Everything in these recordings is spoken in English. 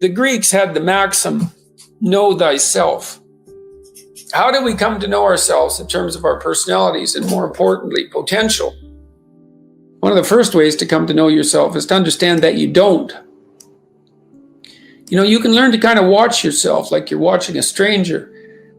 The Greeks had the maxim, know thyself. How do we come to know ourselves in terms of our personalities and, more importantly, potential? One of the first ways to come to know yourself is to understand that you don't. You can learn to kind of watch yourself like you're watching a stranger,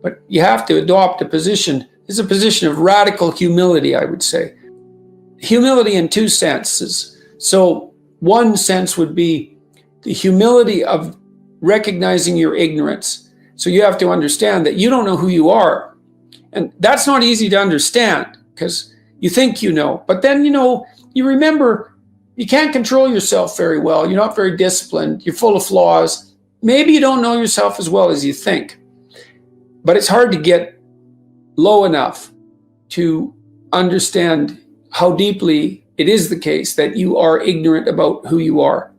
but you have to adopt a position. It's a position of radical humility, I would say. Humility in two senses. So one sense would be the humility of recognizing your ignorance. So you have to understand that you don't know who you are. And that's not easy to understand because you think you know. But then, you remember you can't control yourself very well. You're not very disciplined. You're full of flaws. Maybe you don't know yourself as well as you think. But it's hard to get low enough to understand how deeply it is the case that you are ignorant about who you are.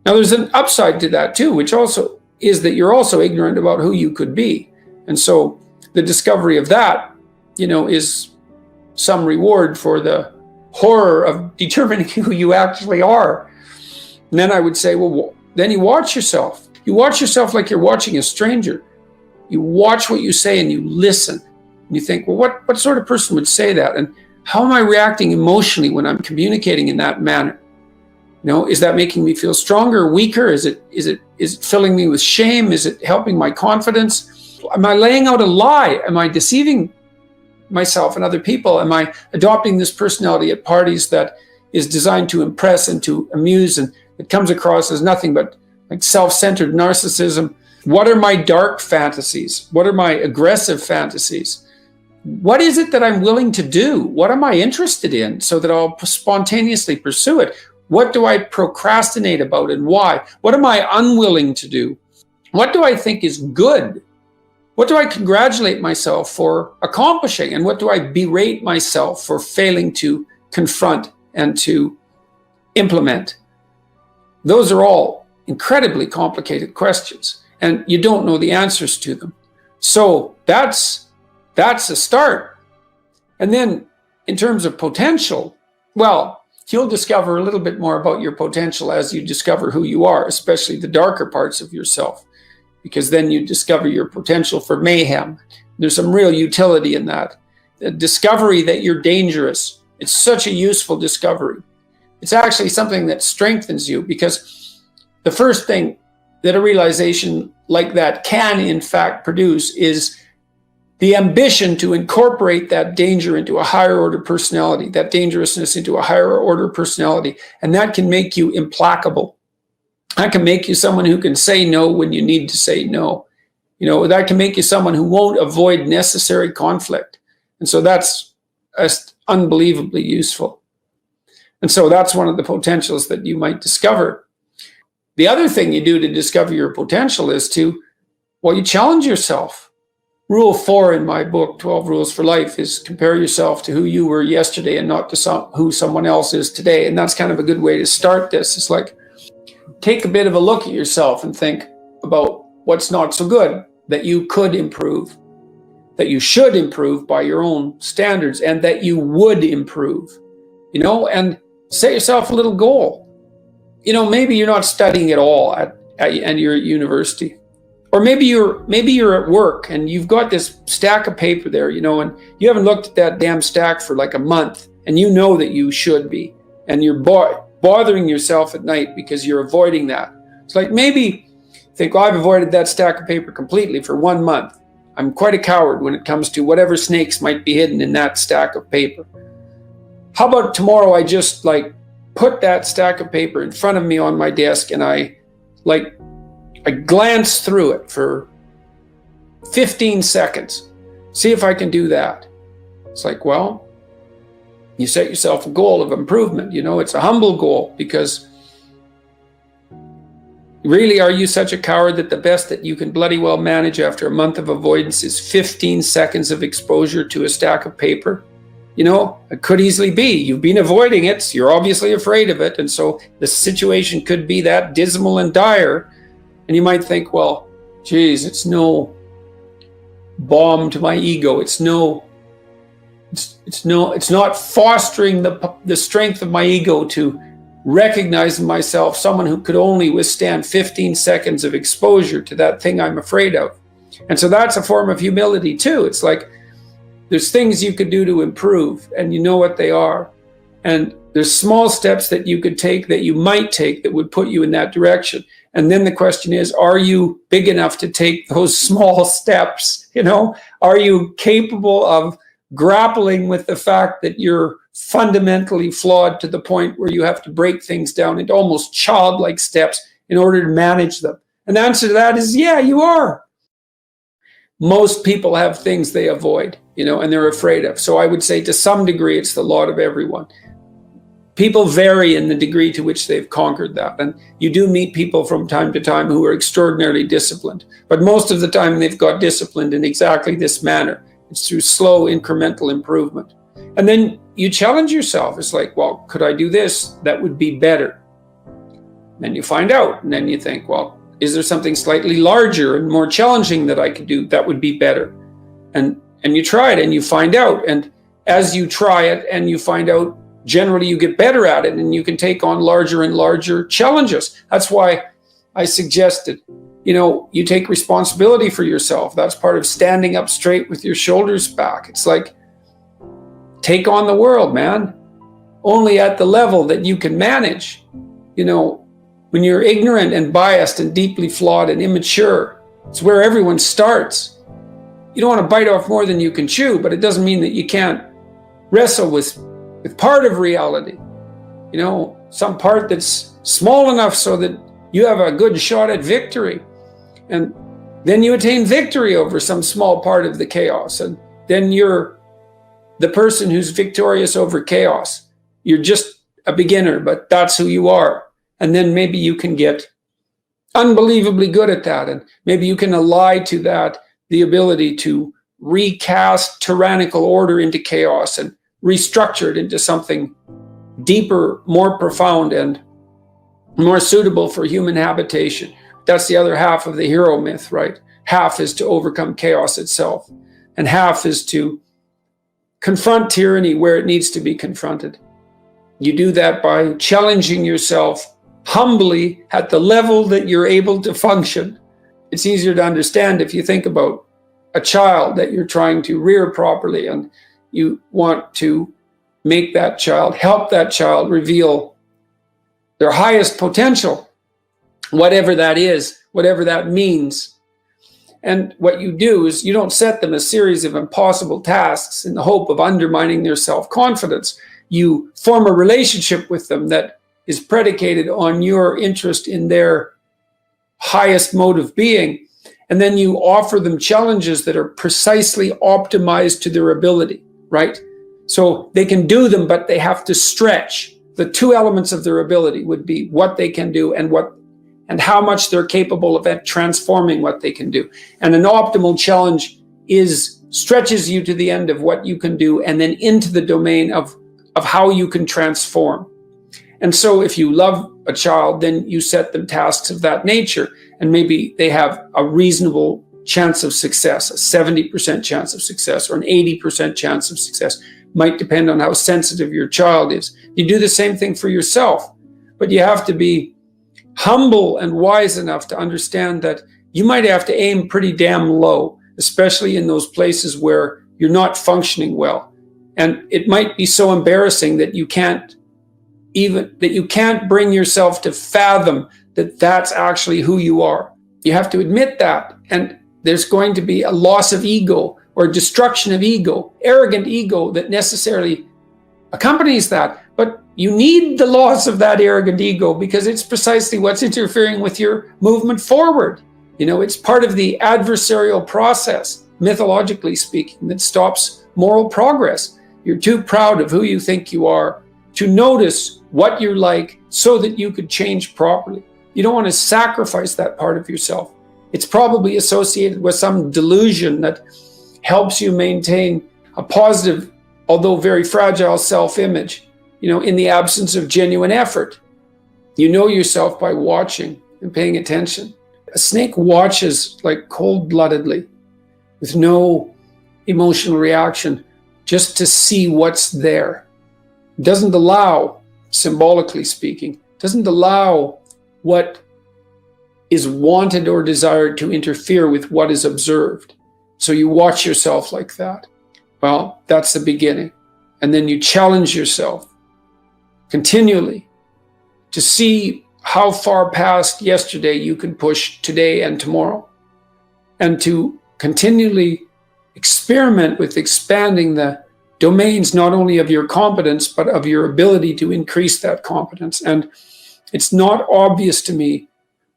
Now, there's an upside to that too, which also is that you're also ignorant about who you could be. And so the discovery of that, is some reward for the horror of determining who you actually are. And then I would say, well, then you watch yourself. You watch yourself like you're watching a stranger. You watch what you say and you listen. And you think, well, what sort of person would say that? And how am I reacting emotionally when I'm communicating in that manner? Is that making me feel stronger or weaker? Is it filling me with shame? Is it helping my confidence? Am I laying out a lie? Am I deceiving myself and other people? Am I adopting this personality at parties that is designed to impress and to amuse, and it comes across as nothing but like self-centered narcissism? What are my dark fantasies? What are my aggressive fantasies? What is it that I'm willing to do? What am I interested in so that I'll spontaneously pursue it? What do I procrastinate about and why? What am I unwilling to do? What do I think is good? What do I congratulate myself for accomplishing? And what do I berate myself for failing to confront and to implement? Those are all incredibly complicated questions, and you don't know the answers to them. So that's a start. And then in terms of potential, well, you'll discover a little bit more about your potential as you discover who you are, especially the darker parts of yourself, because then you discover your potential for mayhem. There's some real utility in that. The discovery that you're dangerous. It's such a useful discovery. It's actually something that strengthens you, because the first thing that a realization like that can in fact produce is the ambition to incorporate that danger into a higher order personality, that dangerousness into a higher order personality. And that can make you implacable. That can make you someone who can say no when you need to say no. That can make you someone who won't avoid necessary conflict. And so that's unbelievably useful. And so that's one of the potentials that you might discover. The other thing you do to discover your potential is you challenge yourself. Rule 4 in my book, 12 Rules for Life, is compare yourself to who you were yesterday and not to who someone else is today. And that's kind of a good way to start this. It's like, take a bit of a look at yourself and think about what's not so good that you could improve, that you should improve by your own standards, and that you would improve, and set yourself a little goal. Maybe you're not studying at all and you're at university. Or maybe you're at work and you've got this stack of paper there, and you haven't looked at that damn stack for like a month, and you know that you should be, and you're bothering yourself at night because you're avoiding that. It's like, maybe think, I've avoided that stack of paper completely for 1 month. I'm quite a coward when it comes to whatever snakes might be hidden in that stack of paper. How about tomorrow I just put that stack of paper in front of me on my desk, and I glance through it for 15 seconds. See if I can do that. It's like, well, you set yourself a goal of improvement. It's a humble goal, because really, are you such a coward that the best that you can bloody well manage after a month of avoidance is 15 seconds of exposure to a stack of paper? It could easily be. You've been avoiding it, so you're obviously afraid of it. And so the situation could be that dismal and dire. And you might think, well, geez, it's no balm to my ego. It's not fostering the strength of my ego to recognize in myself someone who could only withstand 15 seconds of exposure to that thing I'm afraid of. And so that's a form of humility too. It's like there's things you could do to improve, and you know what they are. And there's small steps that you could take, that you might take, that would put you in that direction. And then the question is, are you big enough to take those small steps? Are you capable of grappling with the fact that you're fundamentally flawed to the point where you have to break things down into almost childlike steps in order to manage them? And the answer to that is, yeah, you are. Most people have things they avoid, and they're afraid of. So I would say to some degree, it's the lot of everyone. People vary in the degree to which they've conquered that. And you do meet people from time to time who are extraordinarily disciplined. But most of the time, they've got disciplined in exactly this manner. It's through slow incremental improvement. And then you challenge yourself. It's like, well, could I do this? That would be better. Then you find out. And then you think, well, is there something slightly larger and more challenging that I could do? That would be better. And you try it and you find out. And as you try it and you find out, generally you get better at it and you can take on larger and larger challenges. That's why I suggested, you take responsibility for yourself. That's part of standing up straight with your shoulders back. It's like, take on the world, man. Only at the level that you can manage. When you're ignorant and biased and deeply flawed and immature, it's where everyone starts. You don't want to bite off more than you can chew, but it doesn't mean that you can't wrestle with part of reality. Some part that's small enough so that you have a good shot at victory. And then you attain victory over some small part of the chaos. And then you're the person who's victorious over chaos. You're just a beginner, but that's who you are. And then maybe you can get unbelievably good at that. And maybe you can ally to that the ability to recast tyrannical order into chaos and restructure it into something deeper, more profound, and more suitable for human habitation. That's the other half of the hero myth, right? Half is to overcome chaos itself, and half is to confront tyranny where it needs to be confronted. You do that by challenging yourself humbly at the level that you're able to function. It's easier to understand if you think about a child that you're trying to rear properly, and you want to make that child, help that child reveal their highest potential, whatever that is, whatever that means. And what you do is you don't set them a series of impossible tasks in the hope of undermining their self-confidence. You form a relationship with them that is predicated on your interest in their highest mode of being. And then you offer them challenges that are precisely optimized to their ability, right? So they can do them, but they have to stretch. The two elements of their ability would be what they can do and how much they're capable of transforming what they can do. And an optimal challenge stretches you to the end of what you can do and then into the domain of how you can transform. And so if you love a child, then you set them tasks of that nature, and maybe they have a reasonable chance of success, a 70% chance of success or an 80% chance of success. Might depend on how sensitive your child is. You do the same thing for yourself, but you have to be humble and wise enough to understand that you might have to aim pretty damn low, especially in those places where you're not functioning well. And it might be so embarrassing that you can't bring yourself to fathom that that's actually who you are. You have to admit that. And there's going to be a loss of ego or destruction of ego, arrogant ego that necessarily accompanies that. But you need the loss of that arrogant ego because it's precisely what's interfering with your movement forward. It's part of the adversarial process, mythologically speaking, that stops moral progress. You're too proud of who you think you are to notice what you're like so that you could change properly. You don't want to sacrifice that part of yourself. It's probably associated with some delusion that helps you maintain a positive, although very fragile self-image, in the absence of genuine effort. You know yourself by watching and paying attention. A snake watches like cold-bloodedly with no emotional reaction just to see what's there. It doesn't allow symbolically speaking, doesn't allow what is wanted or desired to interfere with what is observed. So you watch yourself like that. Well, that's the beginning. And then you challenge yourself continually to see how far past yesterday you can push today and tomorrow, and to continually experiment with expanding the domains not only of your competence, but of your ability to increase that competence. And it's not obvious to me.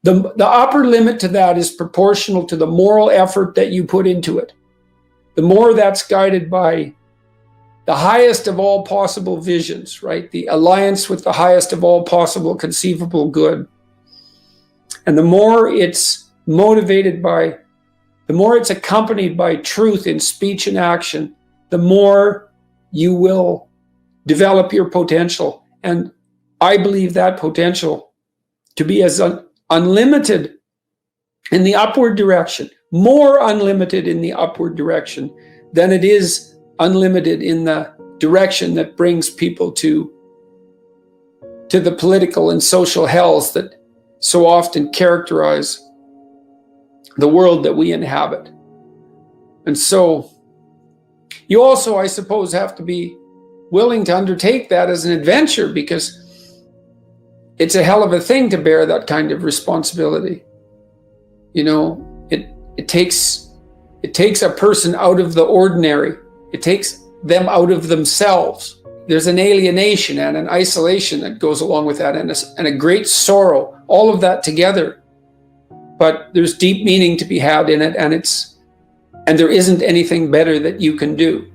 The upper limit to that is proportional to the moral effort that you put into it. The more that's guided by the highest of all possible visions, right? The alliance with the highest of all possible conceivable good. And the more it's motivated by, the more it's accompanied by truth in speech and action, the more you will develop your potential. And I believe that potential to be as unlimited in the upward direction, more unlimited in the upward direction than it is unlimited in the direction that brings people to the political and social hells that so often characterize the world that we inhabit. And so you also, I suppose, have to be willing to undertake that as an adventure, because it's a hell of a thing to bear that kind of responsibility. You know, it takes a person out of the ordinary. It takes them out of themselves. There's an alienation and an isolation that goes along with that, and a great sorrow, all of that together. But there's deep meaning to be had in it, and there isn't anything better that you can do.